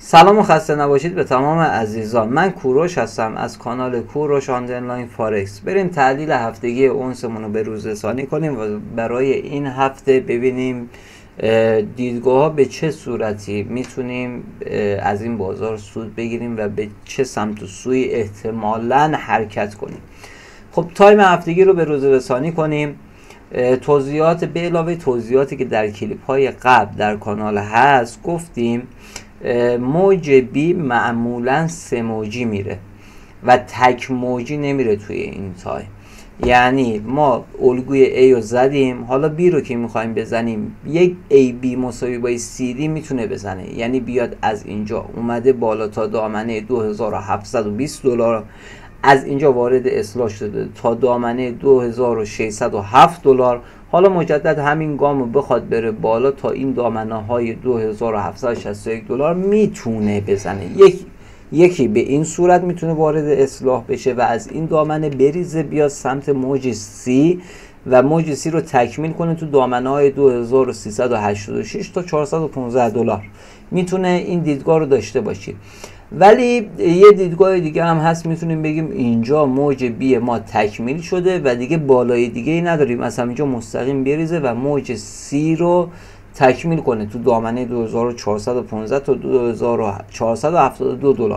سلام و خسته نباشید به تمام عزیزان. من کوروش هستم از کانال کوروش آنلاین فارکس. بریم تحلیل هفتگی اونسمون رو به روز رسانی کنیم و برای این هفته ببینیم دیدگاه ها به چه صورتی میتونیم از این بازار سود بگیریم و به چه سمت و سوی احتمالاً حرکت کنیم. خب تایم هفتگی رو به روز رسانی کنیم. توضیحات به علاوه توضیحاتی که در کلیپ های قبل در کانال هست گفتیم موج بی معمولا 3 موجی میره و تک موجی نمیره توی این تایم. یعنی ما الگوی A رو زدیم، حالا B رو که میخوایم بزنیم یک AB مساوی با CD میتونه بزنه، یعنی بیاد از اینجا اومده بالا تا دامنه $2720، از اینجا وارد اصلاح شده تا دامنه $2607، حالا مجدد همین گام رو بخواد بره بالا تا این دامنه های $2761 میتونه بزنه. یکی به این صورت میتونه وارد اصلاح بشه و از این دامنه بریزه بیاد سمت موج C و موج C رو تکمیل کنه تو دامنه های $2386 تا $415. میتونه این دیدگاه رو داشته باشید. ولی یه دیدگاه دیگه هم هست، میتونیم بگیم اینجا موج بی ما تکمیل شده و دیگه بالای دیگه ای نداریم، مثلا اینجا مستقیم بریزه و موج سی رو تکمیل کنه تو دامنه 2415 تا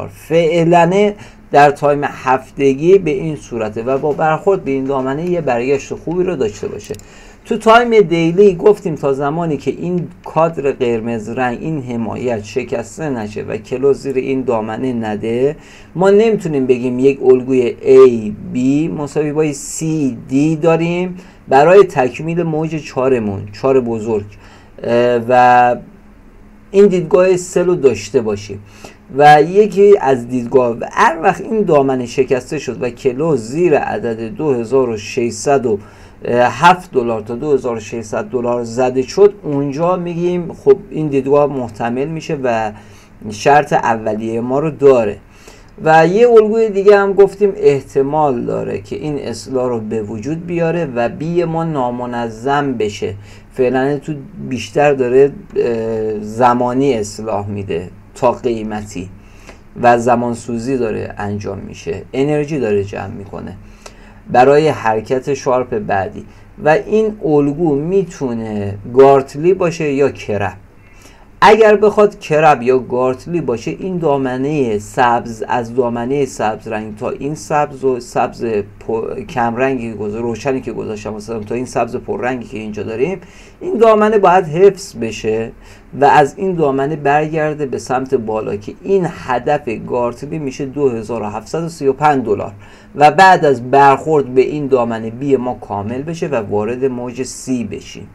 $2472. فعلا در تایم هفتگی به این صورته و با برخورد به این دامنه یه برگشت خوبی رو داشته باشه. تو تایم دیلی گفتیم تا زمانی که این کادر قرمز رنگ، این حمایت شکسته نشه و کلوز زیر این دامنه نده، ما نمیتونیم بگیم یک الگوی A B مساوی با C D داریم برای تکمیل موج 4 بزرگ و این دیدگاه سه رو داشته باشیم. و یکی از دیدگاه هر وقت این دامنه شکسته شد و کلوز زیر عدد $2607 تا $2600 زده شد، اونجا میگیم خب این دیدگاه محتمل میشه و شرط اولیه ما رو داره. و یه الگوی دیگه هم گفتیم احتمال داره که این اصلاح رو به وجود بیاره و بی ما نامنظم بشه. فعلا تو بیشتر داره زمانی اصلاح میده تا قیمتی و زمانسوزی داره انجام میشه، انرژی داره جمع میکنه برای حرکت شارپ بعدی. و این الگو میتونه گارتلی باشه یا کرب. اگر بخواد کرب یا گارتلی باشه، این دامنه سبز از دامنه سبز رنگ تا این سبز و سبز کم رنگی روشنی که گذاشتم مثلا تا این سبز پررنگی که اینجا داریم، این دامنه باید حفظ بشه و از این دامنه برگرده به سمت بالا که این هدف گارتلی میشه $2735 و بعد از برخورد به این دامنه بی ما کامل بشه و وارد موج C بشیم،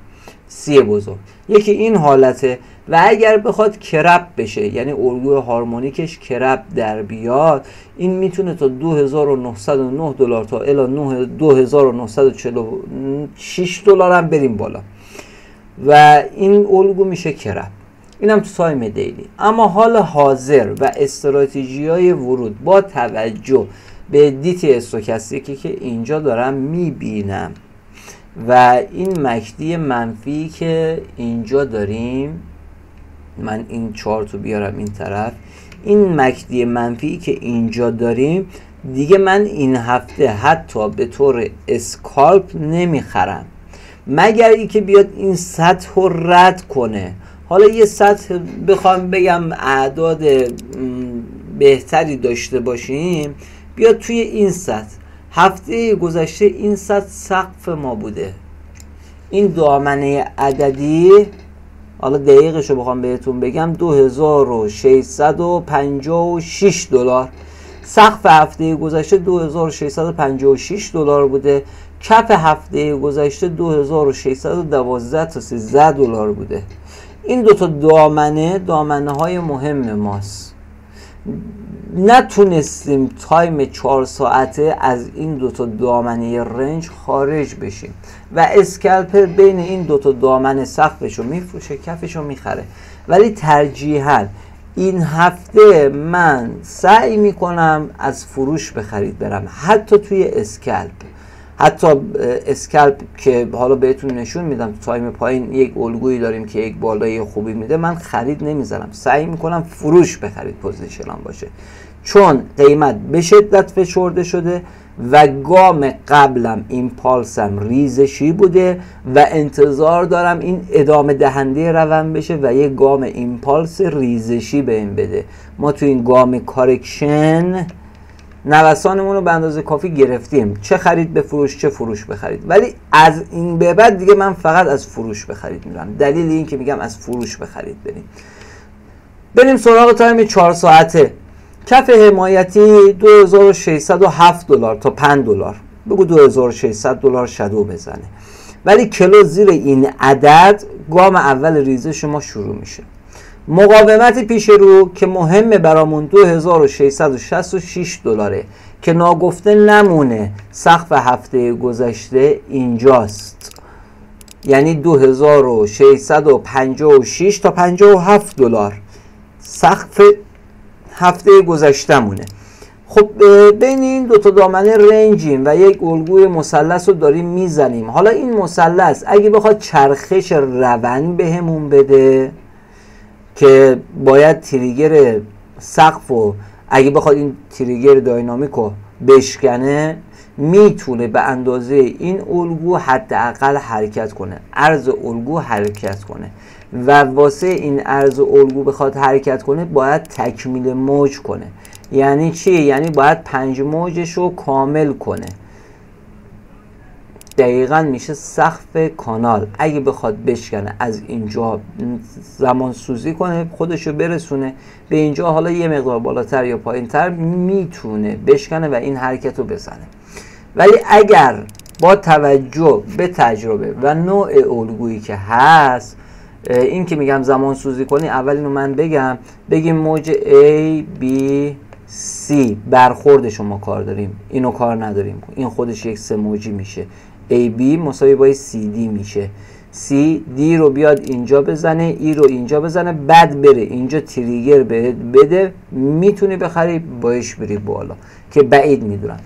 C بزرگ. یکی این حالته. و اگر بخواد کرب بشه، یعنی الگوی هارمونیکش کرب در بیاد، این میتونه تا $2909 تا الی $2946 هم بریم بالا و این الگو میشه کرب. اینم تو تایم دیلی. اما حال حاضر و استراتژی های ورود با توجه به دیت استوکاستیکی که اینجا دارم میبینم و این مکدی منفی که اینجا داریم، من این چارت رو بیارم این طرف، این مکدی منفی که اینجا داریم دیگه من این هفته حتی به طور اسکالپ نمیخرم مگر ای که بیاد این سطح رو رد کنه. حالا یه سطح بخوام بگم اعداد بهتری داشته باشیم، بیاد توی این سطح. هفته گذشته این سطح سقف ما بوده، این دامنه عددی، حالا دقیقش رو بخوام بهتون بگم، $2656. سقف هفته گذشته $2656 بوده، کف هفته گذشته $2612 تا $13 بوده. این دوتا دامنه های مهم ماست. نتونستیم تایم 4 ساعته از این دوتا دامنه رنج خارج بشیم و اسکالپر بین این دوتا دامنه سقفشو میفروشه، کفشو میخره. ولی ترجیحاً این هفته من سعی میکنم از فروش به خرید برم، حتی توی اسکالپ. حتی اسکلپ که حالا بهتون نشون میدم تو تایم پایین یک الگویی داریم که یک بالایی خوبی میده، من خرید نمیزنم، سعی میکنم فروش بخرید پوزیشنم باشه، چون قیمت به شدت فشرده شده و گام قبلم ایمپالسم ریزشی بوده و انتظار دارم این ادامه دهنده روند بشه و یک گام ایمپالس ریزشی بهم بده. ما تو این گام کارکشن نوسانمون رو به اندازه کافی گرفتیم، چه خرید به فروش چه فروش بخرید، ولی از این به بعد دیگه من فقط از فروش بخرید میرم. دلیل این که میگم از فروش بخرید بریم سراغ تایم 4 ساعته. کف حمایتی 2607 دلار تا 5 دلار، بگو 2600 دلار شادو بزنه، ولی کلوز زیر این عدد گام اول ریزش ما شروع میشه. مقاومت پیش رو که مهمه برامون 2666 دلاره که ناگفته نمونه سقف هفته گذشته اینجاست، یعنی 2656 تا 57 دلار سقف هفته گذشته مونه. خب بین این دوتا دامنه رنجیم و یک الگوی مثلث رو داریم میزنیم. حالا این مثلث اگه بخواد چرخش روند بهمون بده که باید تریگر سقف و اگه بخواد این تریگر داینامیک رو بشکنه، میتونه به اندازه این الگو حداقل حرکت کنه، عرض الگو حرکت کنه و واسه این عرض الگو بخواد حرکت کنه باید تکمیل موج کنه. یعنی چی؟ یعنی باید 5 موجش رو کامل کنه. دقیقا میشه سقف کانال اگه بخواد بشکنه از اینجا زمان سوزی کنه، خودشو برسونه به اینجا، حالا یه مقدار بالاتر یا پایین تر میتونه بشکنه و این حرکت رو بزنه. ولی اگر با توجه به تجربه و نوع الگویی که هست، این که میگم زمان سوزی کنی، اول اینو من بگیم موج A B C برخوردش ما کار داریم، اینو کار نداریم، این خودش یک 3 موجی میشه. AB مساوی با CD میشه. CD رو بیاد اینجا بزنه، E رو اینجا بزنه، بعد بره اینجا تریگر بده، میتونی بخری باش بری بالا که بعید میدونم.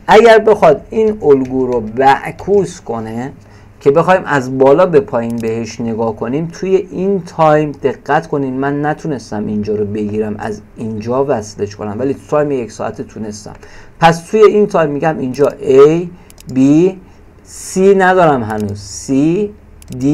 اگر بخواد این الگو رو معکوس کنه که بخوایم از بالا به پایین بهش نگاه کنیم، توی این تایم دقت کنین من نتونستم اینجا رو بگیرم از اینجا وصلش کنم، ولی تو تایم 1 ساعت تونستم. پس توی این تایم میگم اینجا A B C ندارم هنوز، C D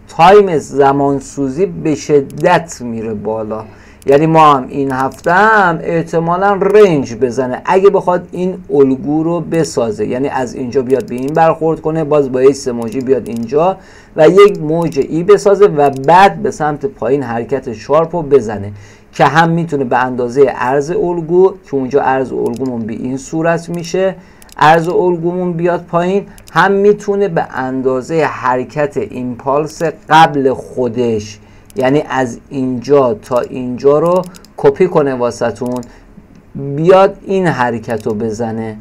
تایم زمانسوزی به شدت میره بالا. یعنی ما هم این هفته هم احتمالا رنج بزنه اگه بخواد این الگو رو بسازه، یعنی از اینجا بیاد به این برخورد کنه، باز با 3 موجی بیاد اینجا و یک موج ای بسازه و بعد به سمت پایین حرکت شارپ رو بزنه که هم میتونه به اندازه عرض الگو که اونجا عرض الگومون به این صورت میشه، عرض الگومون بیاد پایین، هم میتونه به اندازه حرکت ایمپالس قبل خودش، یعنی از اینجا تا اینجا رو کپی کنه واسهتون، بیاد این حرکت رو بزنه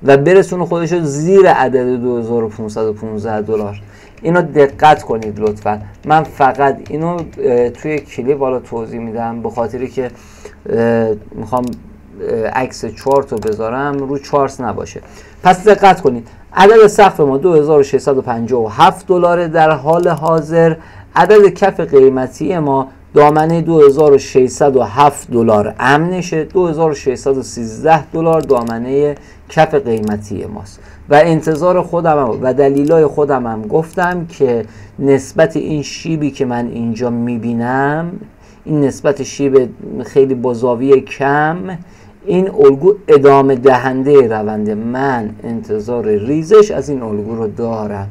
و برسونه خودش رو زیر عدد 2515 دلار. اینو دقت کنید لطفا. من فقط اینو توی کلیپ حالا توضیح میدم به خاطری که میخوام عکس چارت رو بذارم رو چارت نباشه. پس دقت کنید، عدد سقف ما 2657 دلار در حال حاضر، عدد کف قیمتی ما دامنه 2607 دلار امنشه، 2613 دلار دامنه کف قیمتی ماست و انتظار خودم و دلیلای خودم هم گفتم که نسبت این شیبی که من اینجا میبینم، این نسبت شیب خیلی با زاویه کم، این الگو ادامه دهنده رونده. من انتظار ریزش از این الگو رو دارم،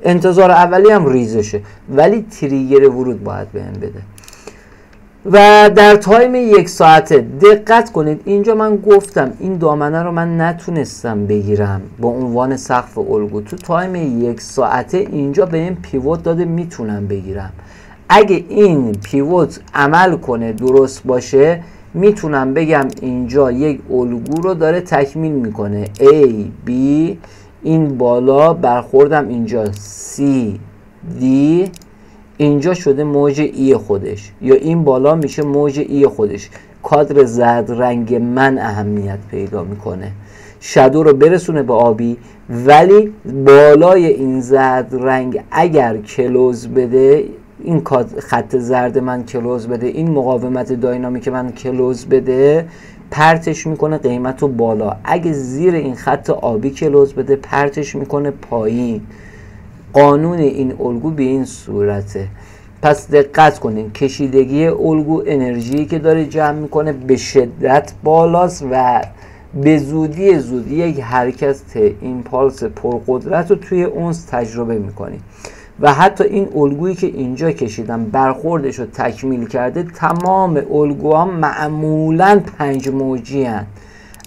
انتظار اولی هم ریزشه، ولی تریگر ورود باید بهم بده. و در تایم 1 ساعته دقت کنید، اینجا من گفتم این دامنه رو من نتونستم بگیرم با عنوان سقف الگو. تو تایم 1 ساعته اینجا به این پیوت داده میتونم بگیرم. اگه این پیوت عمل کنه درست باشه، میتونم بگم اینجا یک الگو رو داره تکمیل میکنه. A B این بالا برخوردم اینجا C D اینجا شده موج ای خودش، یا این بالا میشه موج ای خودش. کادر زرد رنگ من اهمیت پیدا میکنه. شادو رو برسونه به آبی، ولی بالای این زرد رنگ اگر کلوز بده، این خط زرد من کلوز بده، این مقاومت داینامیک من کلوز بده، پرتش میکنه قیمت رو بالا. اگه زیر این خط آبی کلوز بده، پرتش میکنه پایین. قانون این الگو به این صورته. پس دقت کنین، کشیدگی الگو انرژی که داره جمع میکنه به شدت بالاست و به زودی یک حرکت ایمپالس پرقدرت رو توی اونس تجربه میکنید. و حتی این الگویی که اینجا کشیدم برخوردش رو تکمیل کرده، تمام الگوها معمولاً 5 موجی هستند.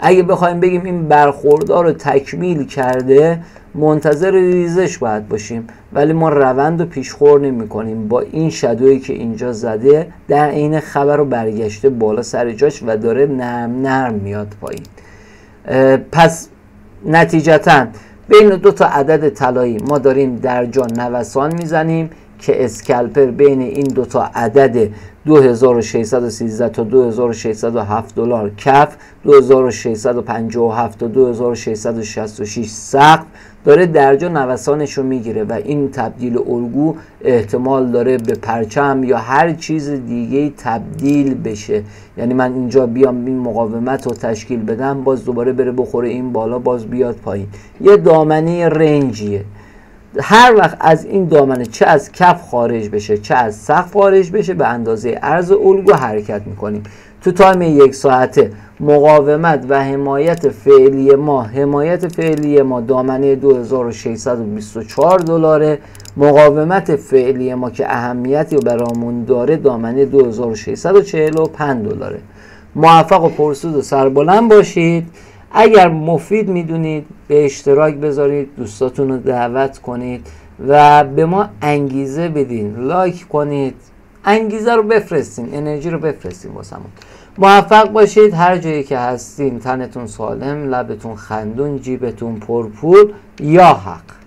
اگه بخوایم بگیم این برخوردها رو تکمیل کرده، منتظر ریزش باید باشیم، ولی ما روند رو پیشخور نمی کنیم. با این شادویی که اینجا زده، در عین خبر رو برگشته بالا سر جاش و داره نرم نرم میاد پایین. پس نتیجتاً بین دو تا عدد طلایی ما داریم در جا نوسان میزنیم که اسکالپر بین این دو تا عدد 2613 تا 2607 دلار کف، 2657 تا 2666 سقف داره در جا نوسانش رو میگیره و این تبدیل الگو احتمال داره به پرچم یا هر چیز دیگه تبدیل بشه. یعنی من اینجا بیام این مقاومت رو تشکیل بدم، باز دوباره بره بخوره این بالا، باز بیاد پایین. یه دامنه رنجیه. هر وقت از این دامنه چه از کف خارج بشه چه از سقف خارج بشه، به اندازه عرض الگو حرکت میکنیم. تو تایم 1 ساعته مقاومت و حمایت فعلی ما دامنه 2624 دلاره، مقاومت فعلی ما که اهمیتی رو برامون داره دامنه 2645 دلاره. موفق و پرسود و سربلند باشید. اگر مفید میدونید به اشتراک بذارید، دوستاتون رو دعوت کنید و به ما انگیزه بدین، لایک کنید، انگیزه رو بفرستین، انرژی رو بفرستین واسمون. موفق باشید. هر جایی که هستین تنتون سالم، لبتون خندون، جیبتون پرپول. یا حق.